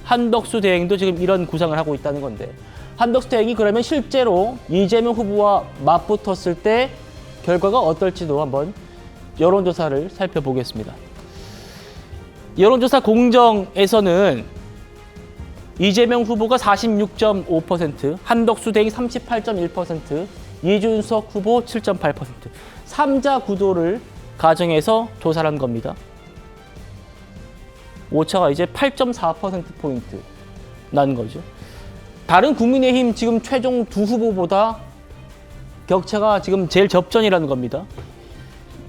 한덕수 대행도 지금 이런 구상을 하고 있다는 건데, 한덕수 대행이 그러면 실제로 이재명 후보와 맞붙었을 때 결과가 어떨지도 한번 여론조사를 살펴보겠습니다. 여론조사 공정에서는 이재명 후보가 46.5%, 한덕수 대행이 38.1%, 이준석 후보 7.8%, 3자 구도를 가정해서 조사를 한 겁니다. 오차가 이제 8.4%포인트 나는 거죠. 다른 국민의힘 지금 최종 두 후보보다 격차가 지금 제일 접전이라는 겁니다.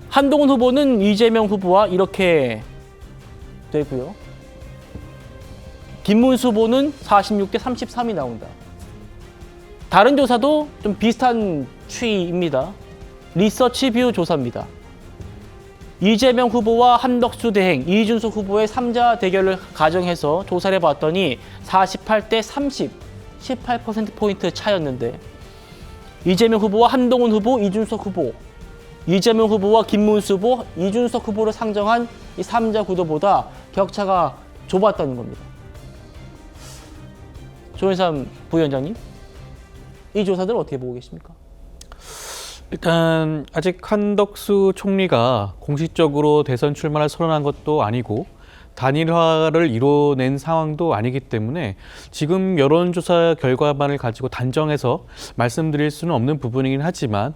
한동훈 후보는 이재명 후보와 이렇게 되고요. 김문수 후보는 46대 33이 나온다. 다른 조사도 좀 비슷한 추이입니다. 리서치뷰 조사입니다. 이재명 후보와 한덕수 대행, 이준석 후보의 3자 대결을 가정해서 조사를 해봤더니 48대 30, 18%포인트 차였는데, 이재명 후보와 한동훈 후보, 이준석 후보, 이재명 후보와 김문수 후보, 이준석 후보를 상정한 이 3자 구도보다 격차가 좁았다는 겁니다. 조현삼 부위원장님, 이 조사들 어떻게 보고 계십니까? 일단 아직 한덕수 총리가 공식적으로 대선 출마를 선언한 것도 아니고 단일화를 이뤄낸 상황도 아니기 때문에 지금 여론조사 결과만을 가지고 단정해서 말씀드릴 수는 없는 부분이긴 하지만,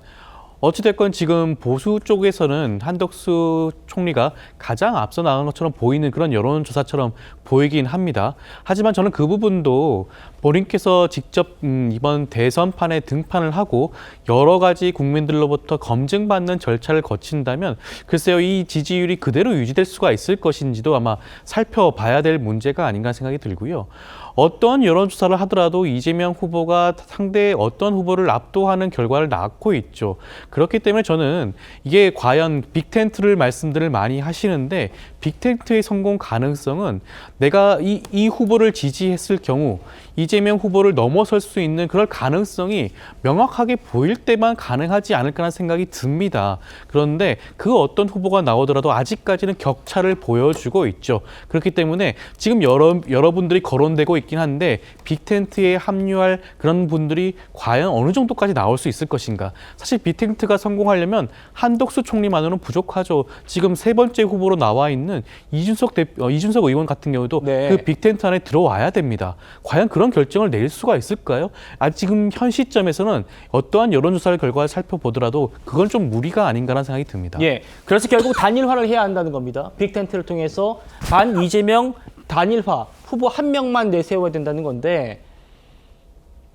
어찌됐건 지금 보수 쪽에서는 한덕수 총리가 가장 앞서 나간 것처럼 보이는 그런 여론조사처럼 보이긴 합니다. 하지만 저는 그 부분도 본인께서 직접 이번 대선판에 등판을 하고 여러 가지 국민들로부터 검증받는 절차를 거친다면 글쎄요, 이 지지율이 그대로 유지될 수가 있을 것인지도 아마 살펴봐야 될 문제가 아닌가 생각이 들고요. 어떤 여론조사를 하더라도 이재명 후보가 상대 어떤 후보를 압도하는 결과를 낳고 있죠. 그렇기 때문에 저는 이게 과연 빅텐트를 말씀들을 많이 하시는데, 빅텐트의 성공 가능성은 내가 이 후보를 지지했을 경우 이재명 후보를 넘어설 수 있는 그럴 가능성이 명확하게 보일 때만 가능하지 않을까라는 생각이 듭니다. 그런데 그 어떤 후보가 나오더라도 아직까지는 격차를 보여주고 있죠. 그렇기 때문에 지금 여러분들이 거론되고 있긴 한데, 빅텐트에 합류할 그런 분들이 과연 어느 정도까지 나올 수 있을 것인가. 사실 빅텐트가 성공하려면 한덕수 총리만으로는 부족하죠. 지금 세 번째 후보로 나와 있는 이준석 의원 같은 경우도 그 빅텐트 안에 들어와야 됩니다. 과연 그런 결정을 내릴 수가 있을까요? 지금 현 시점에서는 어떠한 여론조사 결과를 살펴보더라도 그건 좀 무리가 아닌가라는 생각이 듭니다. 예, 그래서 결국 단일화를 해야 한다는 겁니다. 빅텐트를 통해서 반 이재명 단일화 후보 한 명만 내세워야 된다는 건데,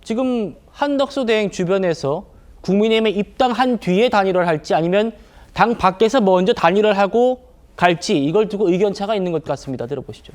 지금 한덕수 대행 주변에서 국민의힘에 입당한 뒤에 단일화를 할지 아니면 당 밖에서 먼저 단일화를 하고 갈지, 이걸 두고 의견차가 있는 것 같습니다. 들어보시죠.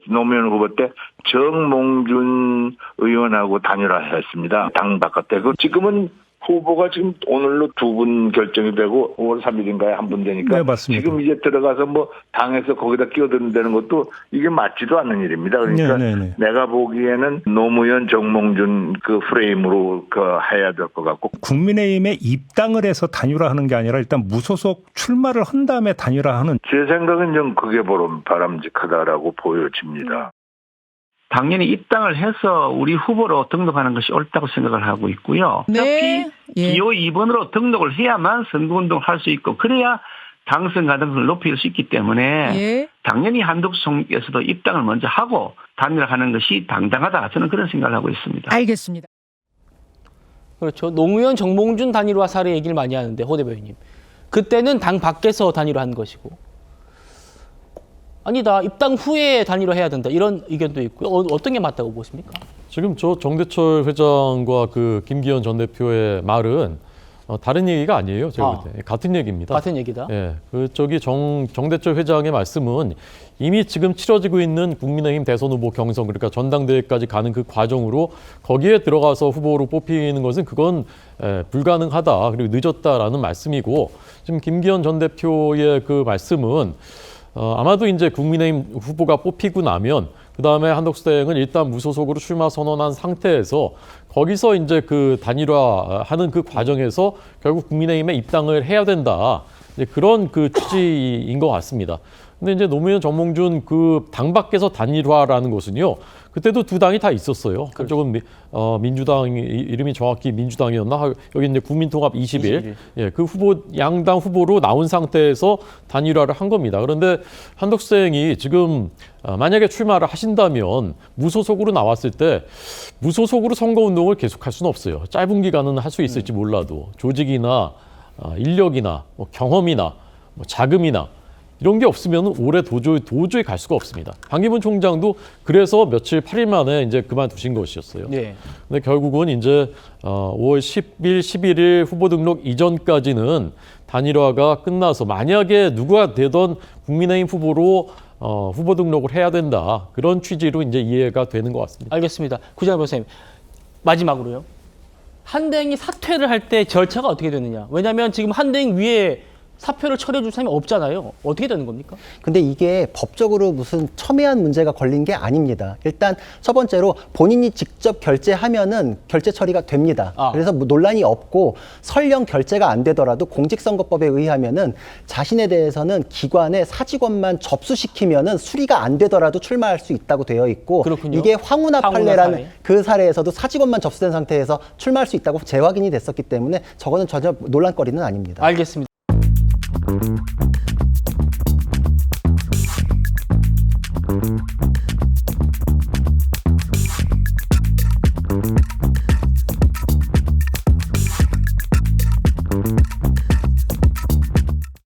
노무현 후보 때 정몽준 의원하고 단일화했습니다. 당 바깥에. 지금은 후보가 지금 오늘로 두 분 결정이 되고 5월 3일인가에 한 분 되니까, 네, 맞습니다. 지금 이제 들어가서 뭐 당에서 거기다 끼어드는다는 것도 이게 맞지도 않는 일입니다. 그러니까 내가 보기에는 노무현 정몽준 그 프레임으로 해야 될 것 같고, 국민의힘에 입당을 해서 단일화하는 게 아니라 일단 무소속 출마를 한 다음에 단일화하는, 제 생각은 좀 그게 바람직하다라고 보여집니다. 당연히 입당을 해서 우리 후보로 등록하는 것이 옳다고 생각을 하고 있고요. 네. 어차피 기호 2번으로 등록을 해야만 선거운동을 할 수 있고, 그래야 당선 가능성을 높일 수 있기 때문에 당연히 한덕수 총리께서도 입당을 먼저 하고 단일화하는 것이 당당하다, 저는 그런 생각을 하고 있습니다. 알겠습니다. 그렇죠. 노무현 정몽준 단일화 사례 얘기를 많이 하는데, 호 대변인님, 그때는 당 밖에서 단일화한 것이고, 아니다, 입당 후에 단일화 해야 된다, 이런 의견도 있고요. 어떤 게 맞다고 보십니까? 지금 저 정대철 회장과 그 김기현 전 대표의 말은 다른 얘기가 아니에요. 제가 볼 때 같은 얘기입니다. 같은 얘기다. 예, 정대철 회장의 말씀은 이미 지금 치러지고 있는 국민의힘 대선 후보 경선, 그러니까 전당대회까지 가는 그 과정으로 거기에 들어가서 후보로 뽑히는 것은 그건 불가능하다, 그리고 늦었다라는 말씀이고, 지금 김기현 전 대표의 그 말씀은 아마도 이제 국민의힘 후보가 뽑히고 나면 그다음에 한덕수 대행은 일단 무소속으로 출마 선언한 상태에서 거기서 이제 그 단일화하는 그 과정에서 결국 국민의힘에 입당을 해야 된다, 이제 그런 그 취지인 것 같습니다. 근데 이제 노무현 정몽준 그 당 밖에서 단일화라는 것은요. 그때도 두 당이 다 있었어요. 한쪽은 민주당 이름이 정확히 민주당이었나? 여기 이제 국민통합 21. 예, 그 후보 양당 후보로 나온 상태에서 단일화를 한 겁니다. 그런데 한덕수생이 지금 만약에 출마를 하신다면 무소속으로 나왔을 때 무소속으로 선거운동을 계속할 수는 없어요. 짧은 기간은 할 수 있을지 몰라도 조직이나 인력이나 뭐 경험이나 뭐 자금이나 이런 게 없으면 올해 도저히 갈 수가 없습니다. 반기문 총장도 그래서 며칠 8일 만에 이제 그만두신 것이었어요. 네. 근데 결국은 이제 5월 10일, 11일 후보 등록 이전까지는 단일화가 끝나서 만약에 누가 되던 국민의힘 후보로 후보 등록을 해야 된다. 그런 취지로 이제 이해가 되는 것 같습니다. 알겠습니다. 구자열 변호사님, 마지막으로요. 한대행이 사퇴를 할 때 절차가 어떻게 되느냐. 왜냐하면 지금 한대행 위에 사표를 처리해 줄 사람이 없잖아요. 어떻게 되는 겁니까? 근데 이게 법적으로 무슨 첨예한 문제가 걸린 게 아닙니다. 일단 첫 번째로 본인이 직접 결제하면은 결제 처리가 됩니다. 그래서 뭐 논란이 없고 설령 결제가 안 되더라도 공직선거법에 의하면은 자신에 대해서는 기관에 사직원만 접수시키면은 수리가 안 되더라도 출마할 수 있다고 되어 있고 그렇군요. 이게 황운하 판례라는 사례. 그 사례에서도 사직원만 접수된 상태에서 출마할 수 있다고 재확인이 됐었기 때문에 저거는 전혀 논란거리는 아닙니다. 알겠습니다.